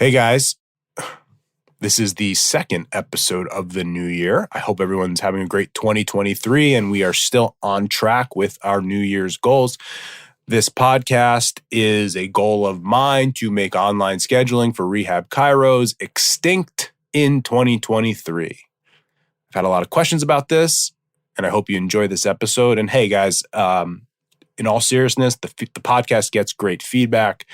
Hey guys, this is the second episode of the new year. I hope everyone's having a great 2023 and we are still on track with our New Year's goals. This podcast is a goal of mine to make online scheduling for rehab chiros extinct in 2023. I've had a lot of questions about this and I hope you enjoy this episode. And hey guys, in all seriousness, the podcast gets great feedback.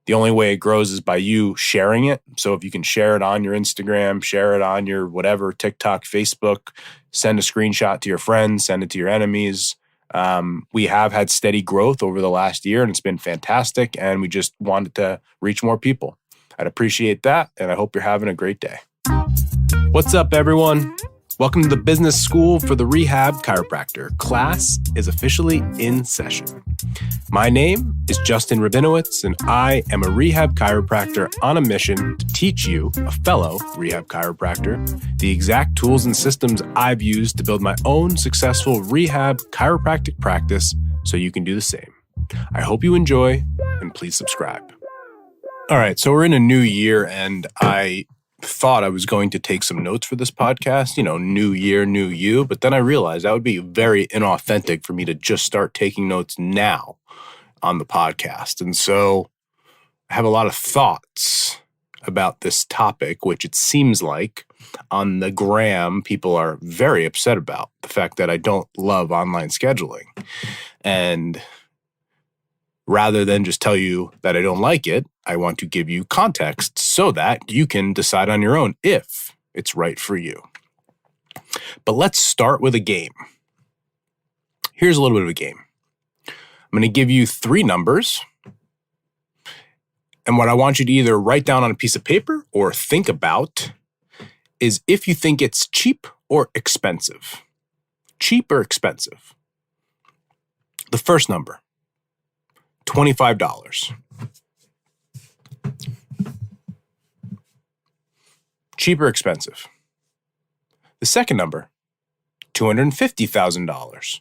The only way it grows is by you sharing it. So if you can share it on your Instagram, share it on your whatever, TikTok, Facebook, send a screenshot to your friends, send it to your enemies. We have had steady growth over the last year and it's been fantastic. And we just wanted to reach more people. I'd appreciate that. And I hope you're having a great day. What's up, everyone? Welcome to the Business School for the Rehab Chiropractor. Class is officially in session. My name is Justin Rabinowitz, and I am a rehab chiropractor on a mission to teach you, a fellow rehab chiropractor, the exact tools and systems I've used to build my own successful rehab chiropractic practice so you can do the same. I hope you enjoy, and please subscribe. All right, so we're in a new year, and I thought I was going to take some notes for this podcast, new year, new you, but then I realized that would be very inauthentic for me to just start taking notes now on the podcast. And so I have a lot of thoughts about this topic, which it seems like on the gram, people are very upset about the fact that I don't love online scheduling. And rather than just tell you that I don't like it, I want to give you context so that you can decide on your own if it's right for you. But let's start with a game. Here's a little bit of a game. I'm going to give you 3 numbers. And what I want you to either write down on a piece of paper or think about is if you think it's cheap or expensive. Cheap or expensive. The first number. $25. Cheap or expensive? The second number, $250,000.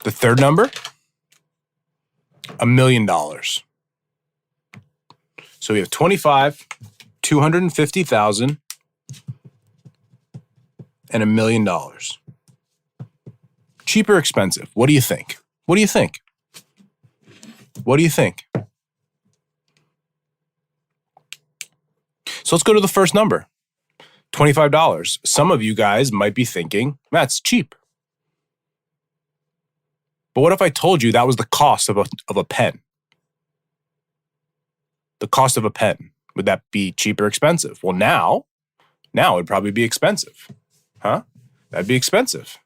The third number, $1 million. So we have 25, 250,000, and $1 million. Cheap or expensive? What do you think? What do you think? What do you think? So let's go to the first number, $25. Some of you guys might be thinking, that's cheap. But what if I told you that was the cost of a pen? The cost of a pen. Would that be cheap or expensive? Well, now it'd probably be expensive. Huh? That'd be expensive.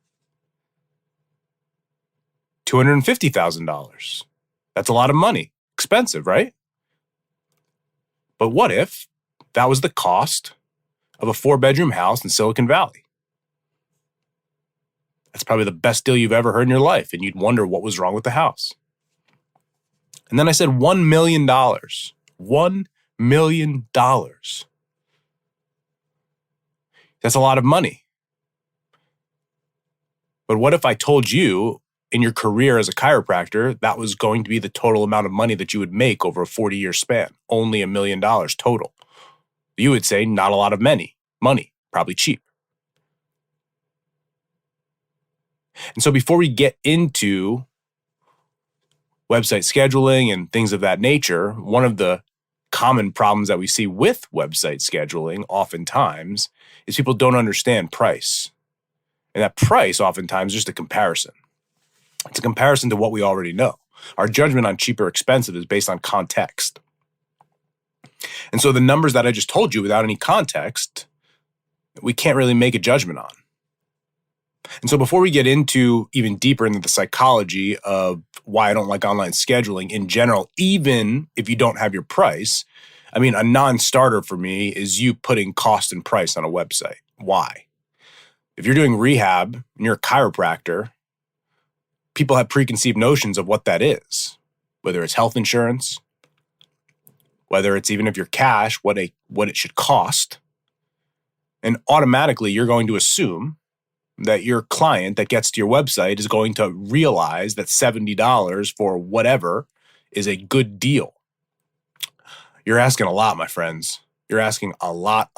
$250,000. That's a lot of money. Expensive, right? But what if that was the cost of a 4-bedroom house in Silicon Valley? That's probably the best deal you've ever heard in your life, and you'd wonder what was wrong with the house. And then I said $1 million. $1 million. That's a lot of money. But what if I told you in your career as a chiropractor, that was going to be the total amount of money that you would make over a 40-year span? Only $1 million total. You would say not a lot of money, probably cheap. And so before we get into website scheduling and things of that nature, one of the common problems that we see with website scheduling oftentimes is people don't understand price. And that price oftentimes is just a comparison. It's a comparison to what we already know. Our judgment on cheap or expensive is based on context. And so the numbers that I just told you without any context, we can't really make a judgment on. And so before we get into even deeper into the psychology of why I don't like online scheduling in general, even if you don't have your price, a non-starter for me is you putting cost and price on a website. Why? If you're doing rehab and you're a chiropractor, people have preconceived notions of what that is, whether it's health insurance, whether it's even if you're cash, what it should cost. And automatically you're going to assume that your client that gets to your website is going to realize that $70 for whatever is a good deal. You're asking a lot, my friends. You're asking a lot.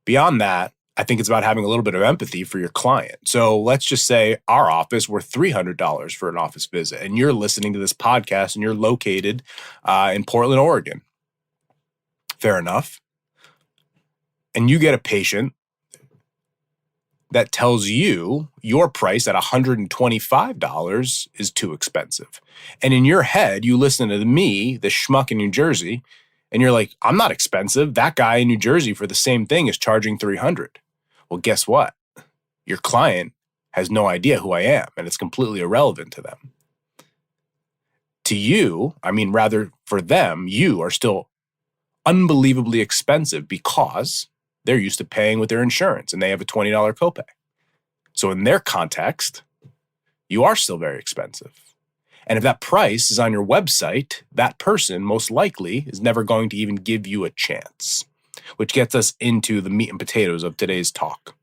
Beyond that, I think it's about having a little bit of empathy for your client. So let's just say our office, we're $300 for an office visit, and you're listening to this podcast and you're located in Portland, Oregon. Fair enough. And you get a patient that tells you your price at $125 is too expensive. And in your head, you listen to me, the schmuck in New Jersey, and you're like, I'm not expensive. That guy in New Jersey for the same thing is charging $300. Well, guess what? Your client has no idea who I am, and it's completely irrelevant to them. To you, rather for them, you are still unbelievably expensive because they're used to paying with their insurance and they have a $20 copay. So in their context, you are still very expensive. And if that price is on your website, that person most likely is never going to even give you a chance, which gets us into the meat and potatoes of today's talk.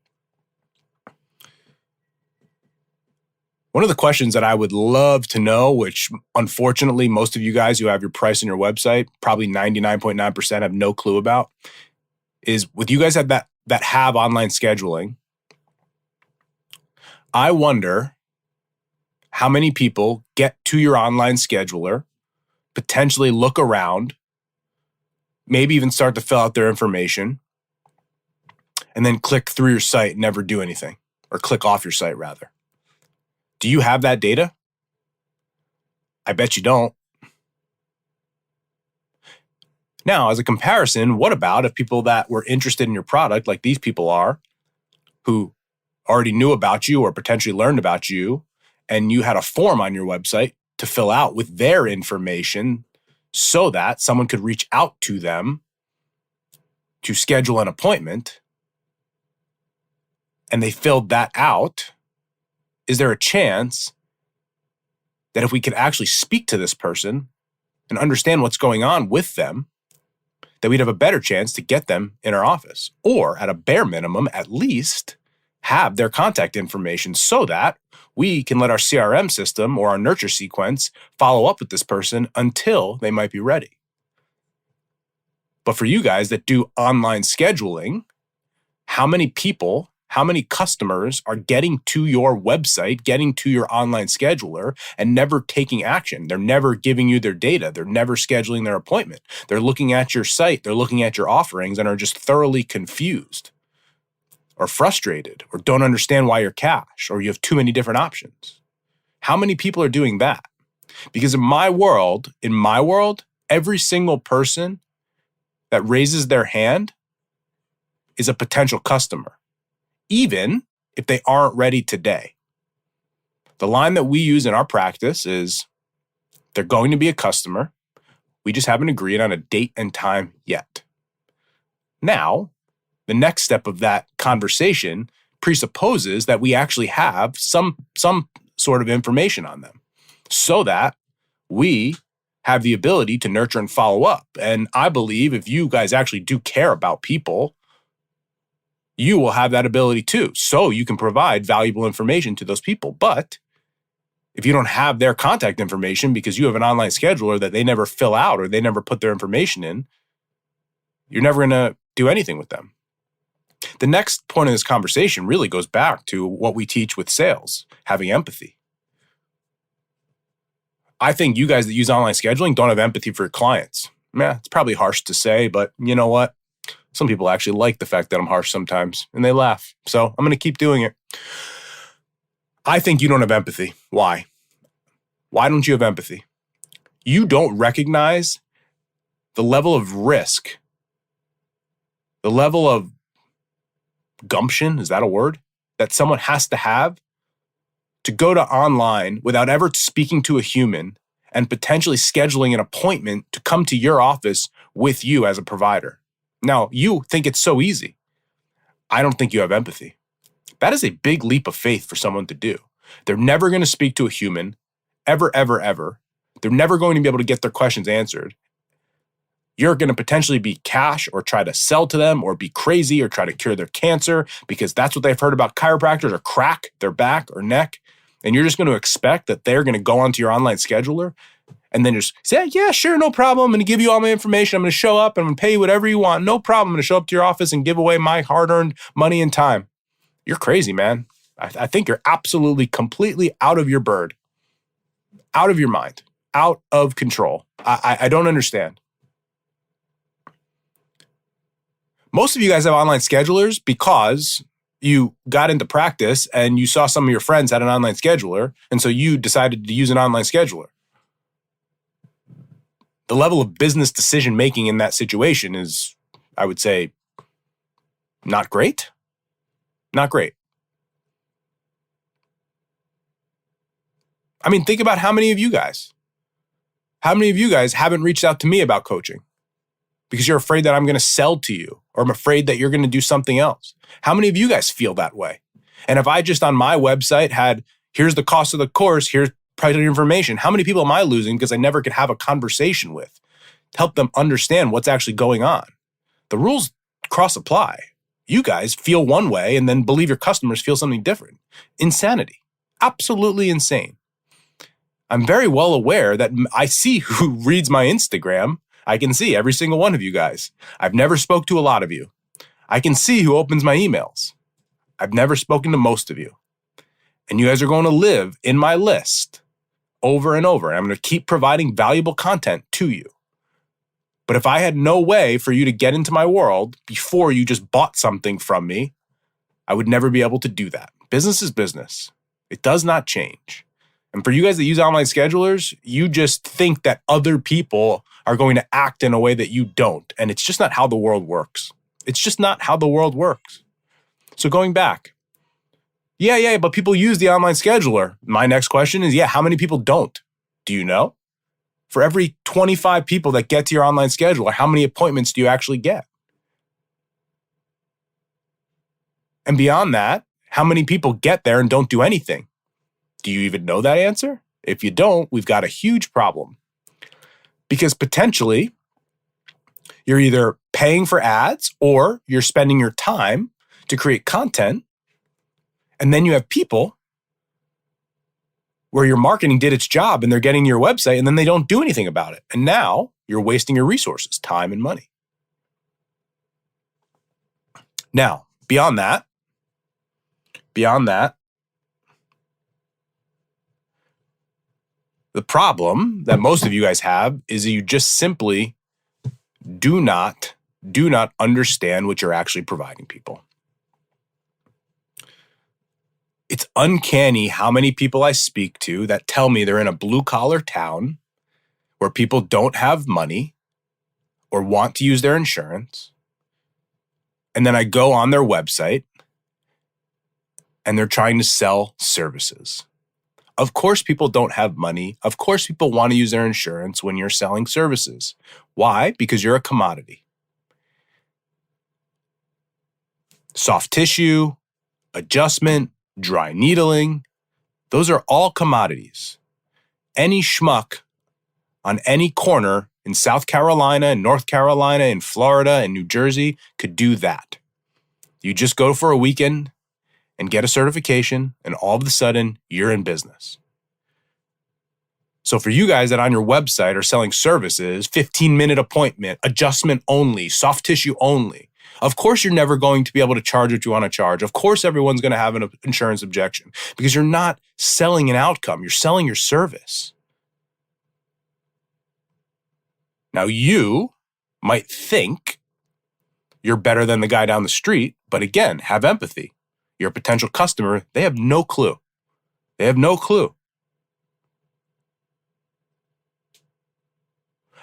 One of the questions that I would love to know, which unfortunately most of you guys who have your price on your website, probably 99.9% have no clue about, is with you guys that have online scheduling, I wonder how many people get to your online scheduler, potentially look around, maybe even start to fill out their information, and then click through your site and never do anything, or click off your site rather. Do you have that data? I bet you don't. Now, as a comparison, what about if people that were interested in your product, like these people are, who already knew about you or potentially learned about you, and you had a form on your website to fill out with their information so that someone could reach out to them to schedule an appointment, and they filled that out? Is there a chance that if we could actually speak to this person and understand what's going on with them, that we'd have a better chance to get them in our office, or at a bare minimum, at least have their contact information so that we can let our CRM system or our nurture sequence follow up with this person until they might be ready. But for you guys that do online scheduling, how many people, how many customers are getting to your website, getting to your online scheduler, and never taking action? They're never giving you their data. They're never scheduling their appointment. They're looking at your site, they're looking at your offerings, and are just thoroughly confused or frustrated or don't understand why you're cash or you have too many different options. How many people are doing that? Because in my world, every single person that raises their hand is a potential customer, even if they aren't ready today. The line that we use in our practice is they're going to be a customer. We just haven't agreed on a date and time yet. Now, the next step of that conversation presupposes that we actually have some sort of information on them so that we have the ability to nurture and follow up. And I believe if you guys actually do care about people, you will have that ability too. So you can provide valuable information to those people. But if you don't have their contact information because you have an online scheduler that they never fill out or they never put their information in, you're never going to do anything with them. The next point of this conversation really goes back to what we teach with sales, having empathy. I think you guys that use online scheduling don't have empathy for your clients. It's probably harsh to say, but you know what? Some people actually like the fact that I'm harsh sometimes, and they laugh. So I'm going to keep doing it. I think you don't have empathy. Why? Why don't you have empathy? You don't recognize the level of risk, the level of gumption, is that a word? That someone has to have to go to online without ever speaking to a human and potentially scheduling an appointment to come to your office with you as a provider. Now, you think it's so easy. I don't think you have empathy. That is a big leap of faith for someone to do. They're never going to speak to a human, ever, ever, ever. They're never going to be able to get their questions answered. You're going to potentially be cash or try to sell to them or be crazy or try to cure their cancer because that's what they've heard about chiropractors, or crack their back or neck. And you're just going to expect that they're going to go onto your online scheduler and then just say, yeah, sure, no problem. I'm going to give you all my information. I'm going to show up and I'm going to pay you whatever you want. No problem. I'm going to show up to your office and give away my hard-earned money and time. You're crazy, man. I think you're absolutely, completely out of your bird, out of your mind, out of control. I don't understand. Most of you guys have online schedulers because you got into practice and you saw some of your friends had an online scheduler, and so you decided to use an online scheduler. The level of business decision-making in that situation is, I would say, not great. Not great. I mean, think about how many of you guys haven't reached out to me about coaching because you're afraid that I'm going to sell to you, or I'm afraid that you're going to do something else. How many of you guys feel that way? And if I just on my website had, here's the cost of the course, here's private information, how many people am I losing because I never could have a conversation with to help them understand what's actually going on? The rules cross-apply. You guys feel one way and then believe your customers feel something different. Insanity. Absolutely insane. I'm very well aware that I see who reads my Instagram. I can see every single one of you guys. I've never spoke to a lot of you. I can see who opens my emails. I've never spoken to most of you. And you guys are going to live in my list over and over. I'm going to keep providing valuable content to you. But if I had no way for you to get into my world before you just bought something from me, I would never be able to do that. Business is business. It does not change. And for you guys that use online schedulers, you just think that other people are going to act in a way that you don't. And it's just not how the world works. It's just not how the world works. So going back, yeah, but people use the online scheduler. My next question is, how many people don't? Do you know? For every 25 people that get to your online scheduler, how many appointments do you actually get? And beyond that, how many people get there and don't do anything? Do you even know that answer? If you don't, we've got a huge problem. Because potentially, you're either paying for ads or you're spending your time to create content. And then you have people where your marketing did its job and they're getting your website and then they don't do anything about it. And now you're wasting your resources, time and money. Now, beyond that, the problem that most of you guys have is you just simply do not understand what you're actually providing people. It's uncanny how many people I speak to that tell me they're in a blue-collar town where people don't have money or want to use their insurance. And then I go on their website and they're trying to sell services. Of course, people don't have money. Of course, people want to use their insurance when you're selling services. Why? Because you're a commodity. Soft tissue, adjustment, dry needling, those are all commodities. Any schmuck on any corner in South Carolina, in North Carolina, in Florida, in New Jersey could do that. You just go for a weekend and get a certification, and all of a sudden, you're in business. So for you guys that on your website are selling services, 15-minute appointment, adjustment only, soft tissue only, of course you're never going to be able to charge what you want to charge. Of course everyone's going to have an insurance objection because you're not selling an outcome, you're selling your service. Now you might think you're better than the guy down the street, but again, have empathy. Your potential customer, they have no clue. They have no clue.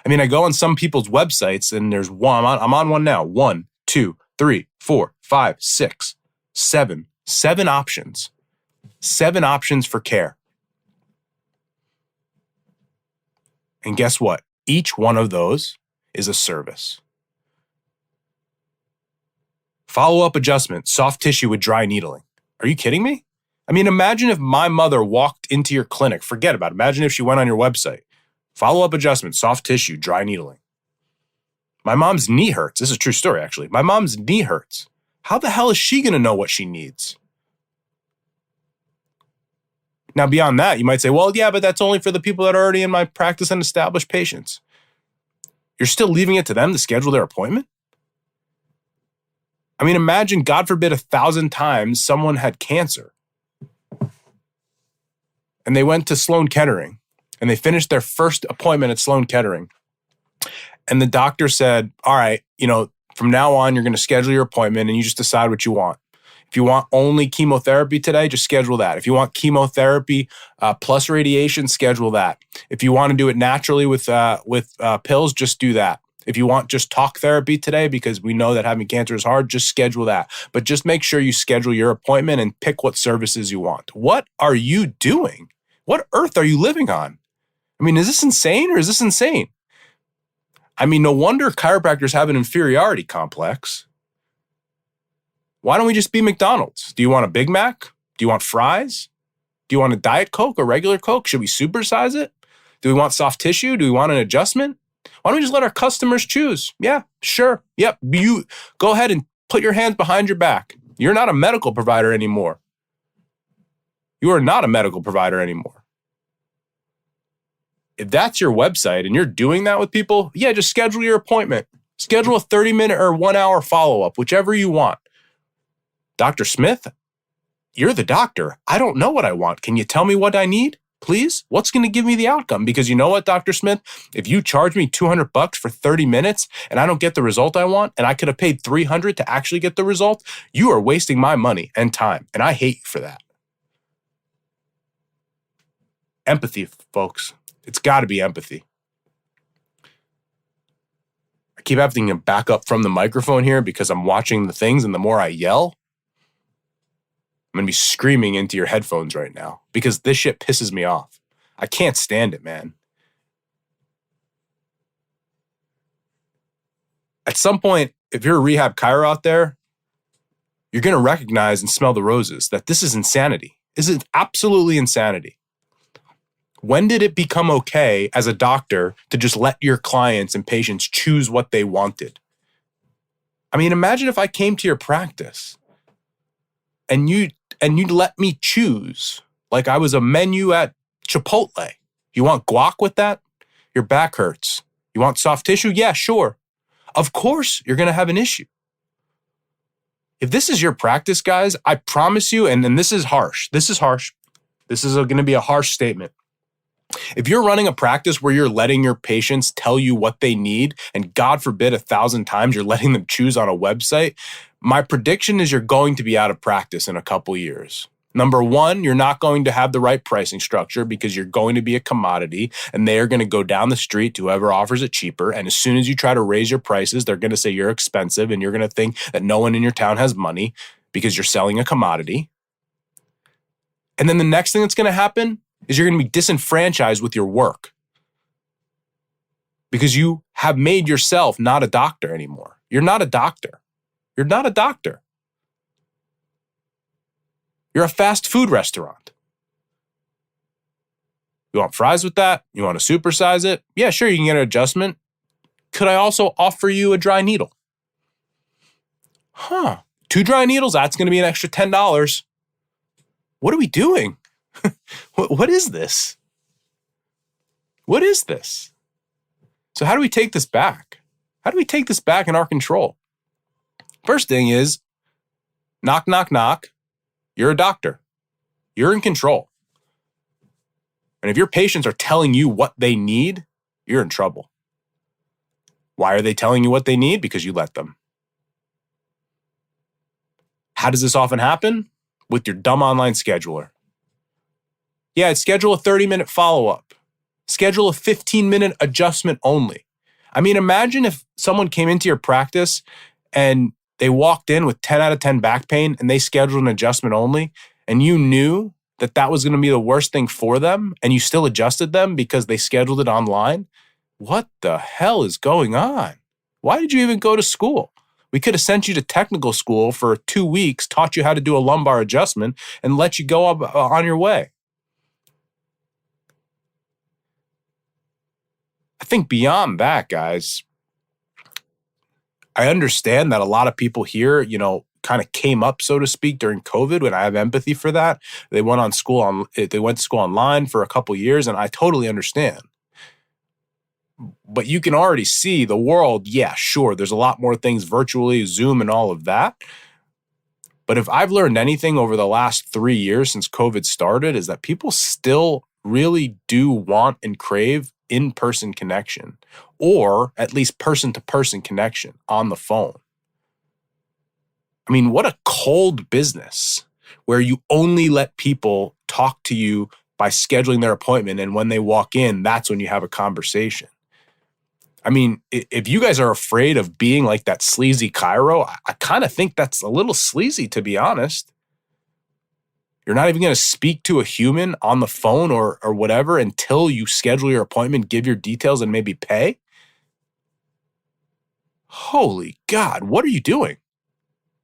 I mean, I go on some people's websites and there's one, I'm on one now. 1, 2, 3, 4, 5, 6, 7. 7 options. 7 options for care. And guess what? Each one of those is a service. Follow-up adjustment, soft tissue with dry needling. Are you kidding me? I mean, imagine if my mother walked into your clinic. Forget about it. Imagine if she went on your website. Follow-up adjustment, soft tissue, dry needling. My mom's knee hurts. This is a true story, actually. My mom's knee hurts. How the hell is she going to know what she needs? Now, beyond that, you might say, well, yeah, but that's only for the people that are already in my practice and established patients. You're still leaving it to them to schedule their appointment? I mean, imagine, God forbid, 1,000 times someone had cancer and they went to Sloan Kettering and they finished their first appointment at Sloan Kettering. And the doctor said, all right, from now on, you're going to schedule your appointment and you just decide what you want. If you want only chemotherapy today, just schedule that. If you want chemotherapy plus radiation, schedule that. If you want to do it naturally with pills, just do that. If you want just talk therapy today, because we know that having cancer is hard, just schedule that. But just make sure you schedule your appointment and pick what services you want. What are you doing? What earth are you living on? I mean, is this insane or is this insane? I mean, no wonder chiropractors have an inferiority complex. Why don't we just be McDonald's? Do you want a Big Mac? Do you want fries? Do you want a Diet Coke or regular Coke? Should we supersize it? Do we want soft tissue? Do we want an adjustment? Why don't we just let our customers choose? Yeah, sure. Yep. You go ahead and put your hands behind your back. You're not a medical provider anymore. You are not a medical provider anymore. If that's your website and you're doing that with people, yeah, just schedule your appointment. Schedule a 30-minute or 1 hour follow-up, whichever you want. Dr. Smith, you're the doctor. I don't know what I want. Can you tell me what I need, please? What's going to give me the outcome? Because you know what, Dr. Smith? If you charge me $200 for 30 minutes and I don't get the result I want, and I could have paid $300 to actually get the result, you are wasting my money and time, and I hate you for that. Empathy, folks. It's got to be empathy. I keep having to back up from the microphone here because I'm watching the things, and the more I yell, I'm going to be screaming into your headphones right now because this shit pisses me off. I can't stand it, man. At some point, if you're a rehab chiro out there, you're going to recognize and smell the roses that this is insanity. This is absolutely insanity. When did it become okay as a doctor to just let your clients and patients choose what they wanted? I mean, imagine if I came to your practice and you'd let me choose like I was a menu at Chipotle. You want guac with that? Your back hurts. You want soft tissue? Yeah, sure. Of course, you're going to have an issue. If this is your practice, guys, I promise you, and this is harsh. This is harsh. This is going to be a harsh statement. If you're running a practice where you're letting your patients tell you what they need, and God forbid 1,000 times you're letting them choose on a website, my prediction is you're going to be out of practice in a couple years. Number one, you're not going to have the right pricing structure because you're going to be a commodity and they are going to go down the street to whoever offers it cheaper. And as soon as you try to raise your prices, they're going to say you're expensive and you're going to think that no one in your town has money because you're selling a commodity. And then the next thing that's going to happen is you're going to be disenfranchised with your work because you have made yourself not a doctor anymore. You're not a doctor. You're not a doctor. You're a fast food restaurant. You want fries with that? You want to supersize it? Yeah, sure, you can get an adjustment. Could I also offer you a dry needle? 2 dry needles, that's going to be an extra $10. What are we doing? What is this? What is this? So how do we take this back? How do we take this back in our control? First thing is, knock, knock, knock. You're a doctor. You're in control. And if your patients are telling you what they need, you're in trouble. Why are they telling you what they need? Because you let them. How does this often happen? With your dumb online scheduler. Yeah, schedule a 30-minute follow-up. Schedule a 15-minute adjustment only. I mean, imagine if someone came into your practice and they walked in with 10 out of 10 back pain and they scheduled an adjustment only, and you knew that that was going to be the worst thing for them, and you still adjusted them because they scheduled it online. What the hell is going on? Why did you even go to school? We could have sent you to technical school for 2 weeks, taught you how to do a lumbar adjustment, and let you go up on your way. I think beyond that, guys, I understand that a lot of people here, kind of came up, so to speak, during COVID, when I have empathy for that. They went to school online for a couple years, and I totally understand. But you can already see the world. Yeah, sure. There's a lot more things virtually, Zoom and all of that. But if I've learned anything over the last 3 years since COVID started, is that people still really do want and crave in-person connection, or at least person-to-person connection on the phone. I mean, what a cold business where you only let people talk to you by scheduling their appointment, and when they walk in, that's when you have a conversation. I mean, if you guys are afraid of being like that sleazy chiro, I kind of think that's a little sleazy, to be honest. You're not even going to speak to a human on the phone or whatever until you schedule your appointment, give your details, and maybe pay? Holy God, what are you doing?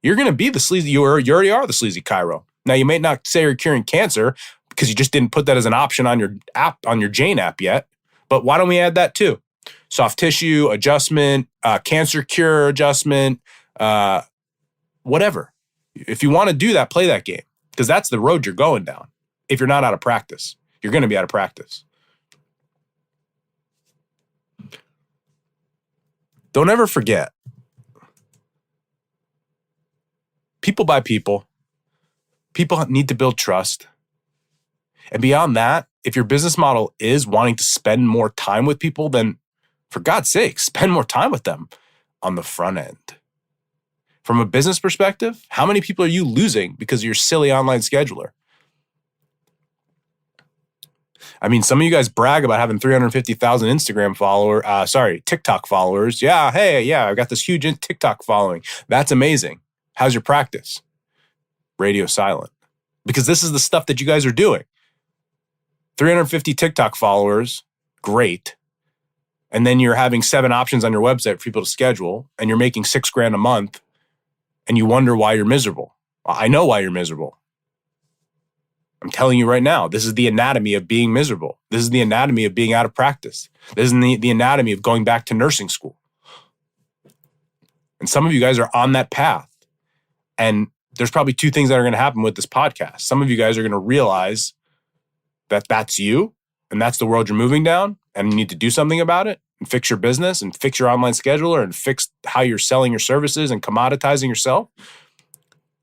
You're going to be the sleazy, you already are the sleazy chiro. Now, you may not say you're curing cancer because you just didn't put that as an option on your app, on your Jane app yet, but why don't we add that too? Soft tissue adjustment, cancer cure adjustment, whatever. If you want to do that, play that game, because that's the road you're going down. If you're not out of practice, you're going to be out of practice. Don't ever forget, people by people, people need to build trust. And beyond that, if your business model is wanting to spend more time with people, then for God's sake, spend more time with them on the front end. From a business perspective, how many people are you losing because of your silly online scheduler? I mean, some of you guys brag about having 350,000 TikTok followers. Yeah, I've got this huge TikTok following. That's amazing. How's your practice? Radio silent. Because this is the stuff that you guys are doing. 350 TikTok followers, great. And then you're having 7 options on your website for people to schedule, and you're making $6,000 a month, and you wonder why you're miserable. Well, I know why you're miserable. I'm telling you right now, this is the anatomy of being miserable. This is the anatomy of being out of practice. This is the anatomy of going back to nursing school. And some of you guys are on that path. And there's probably 2 things that are going to happen with this podcast. Some of you guys are going to realize that that's you, and that's the world you're moving down, and you need to do something about it and fix your business and fix your online scheduler and fix how you're selling your services and commoditizing yourself.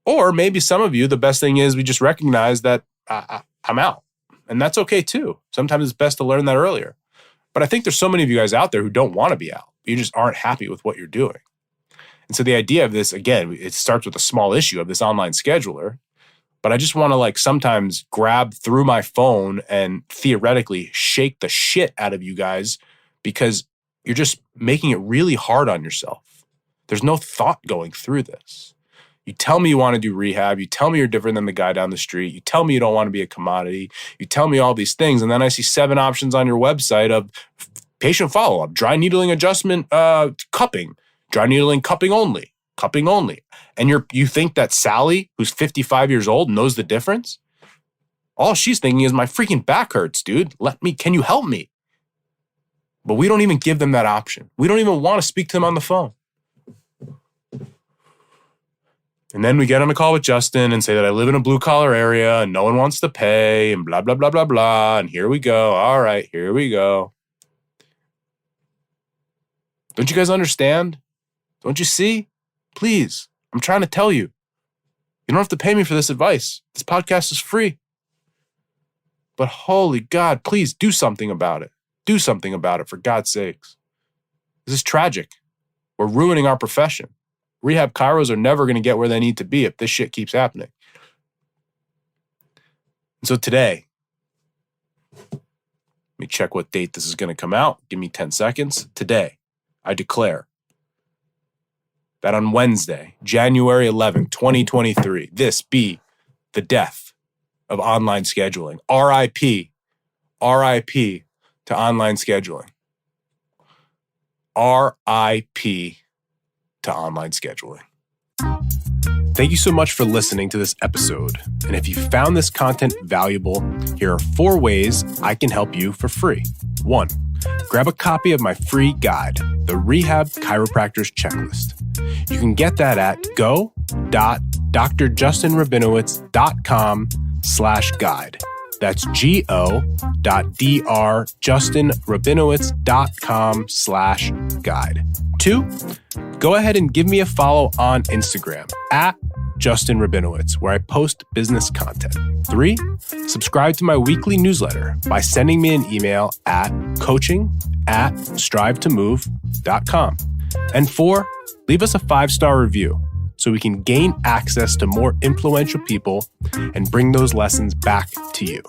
Or maybe some of you, the best thing is we just recognize that I'm out, and that's okay too. Sometimes it's best to learn that earlier. But I think there's so many of you guys out there who don't want to be out. You just aren't happy with what you're doing. And so the idea of this, again, it starts with a small issue of this online scheduler. But I just want to sometimes grab through my phone and theoretically shake the shit out of you guys, because you're just making it really hard on yourself. There's no thought going through this. You tell me you want to do rehab. You tell me you're different than the guy down the street. You tell me you don't want to be a commodity. You tell me all these things. And then I see 7 options on your website of patient follow-up, dry needling adjustment, cupping, dry needling cupping only. And you think that Sally, who's 55 years old, knows the difference? All she's thinking is, my freaking back hurts, dude. Can you help me? But we don't even give them that option. We don't even want to speak to them on the phone. And then we get on a call with Justin and say that I live in a blue collar area and no one wants to pay and blah, blah, blah, blah, blah. And here we go. All right, here we go. Don't you guys understand? Don't you see? Please, I'm trying to tell you. You don't have to pay me for this advice. This podcast is free. But holy God, please do something about it. Do something about it, for God's sakes. This is tragic. We're ruining our profession. Rehab chiros are never going to get where they need to be if this shit keeps happening. And so today, let me check what date this is going to come out. Give me 10 seconds. Today, I declare that on Wednesday, January 11th, 2023, this be the death of online scheduling. RIP to online scheduling. RIP to online scheduling. Thank you so much for listening to this episode. And if you found this content valuable, here are 4 ways I can help you for free. 1, grab a copy of my free guide, The Rehab Chiropractor's Checklist. You can get that at go.rehab.com. drjustinrabinowitz.com/guide. That's go.drjustinrabinowitz.com/guide. 2, go ahead and give me a follow on Instagram at Justin Rabinowitz, where I post business content. 3, subscribe to my weekly newsletter by sending me an email at coaching@strivetomove.com. And 4, leave us a 5-star review so we can gain access to more influential people and bring those lessons back to you.